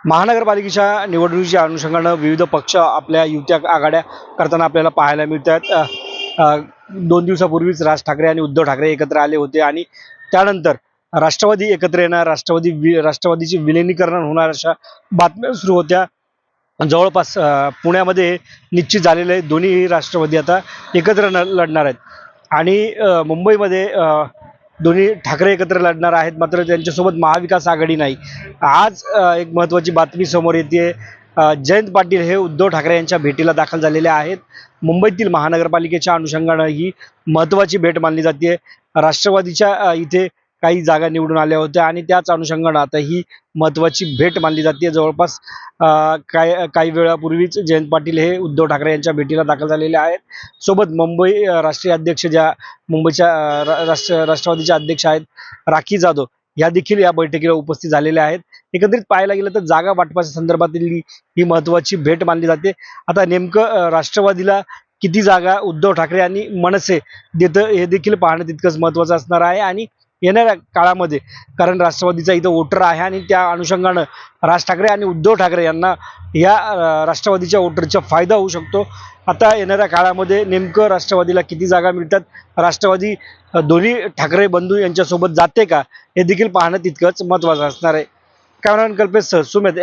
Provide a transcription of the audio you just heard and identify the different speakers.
Speaker 1: महानगरपालिकेच्या निवडणुकीच्या अनुषंगानं विविध पक्ष आपल्या युत्या आघाड्या करताना आपल्याला पाहायला मिळतात। 2 दिवसापूर्वीच राज ठाकरे आणि उद्धव ठाकरे एकत्र आले होते आणि त्यानंतर राष्ट्रवादी एकत्र येणार, राष्ट्रवादीची विलिनीकरण होणार अशा बातम्या सुरू होत्या। जवळपास पुण्यामध्ये निश्चित झालेले आहे, दोन्ही राष्ट्रवादी आता एकत्र लढणार आहेत आणि मुंबईमध्ये दोन्ही ठाकरे एकत्र लढणार आहेत, मात्र त्यांच्यासोबत महाविकास आघाडी नाही। आज एक महत्त्वाची बातमी समोर येते। जयंत पाटील हे उद्धव ठाकरे यांच्या भेटीला दाखल झालेले आहेत। मुंबईतील महानगरपालिकेच्या अनुषंगानं ही महत्त्वाची भेट मानली जाते। राष्ट्रवादीच्या इथे काही जागा निवडून आल्या होत्या आणि त्याच अनुषंगानं आता ही महत्त्वाची भेट मानली जाते। जवळपास काही वेळापूर्वीच जयंत पाटील हे उद्धव ठाकरे यांच्या भेटीला दाखल झालेले आहेत। सोबत मुंबई राष्ट्रीय अध्यक्ष ज्या मुंबईच्या राष्ट्रवादीचे अध्यक्ष आहेत राखी जाधव या देखील या बैठकीला उपस्थित झालेल्या आहेत। एकत्रित पाहायला गेलं तर जागा वाटपाच्या संदर्भातील ही महत्त्वाची भेट मानली जाते। आता नेमकं राष्ट्रवादीला किती जागा उद्धव ठाकरे आणि मनसे देतं हे देखील पाहणं तितकंच महत्त्वाचं असणार आहे आणि येणाऱ्या काळामध्ये, कारण राष्ट्रवादीचा इथं वोटर आहे आणि त्या अनुषंगानं राज ठाकरे आणि उद्धव ठाकरे यांना या राष्ट्रवादीच्या वोटरचा फायदा होऊ शकतो। आता येणाऱ्या काळामध्ये नेमकं राष्ट्रवादीला किती जागा मिळतात, राष्ट्रवादी दोन्ही ठाकरे बंधू यांच्यासोबत जाते का, हे देखील पाहणं तितकंच महत्त्वाचं असणार आहे। कॅमेरामॅन कल्पेश सुमेत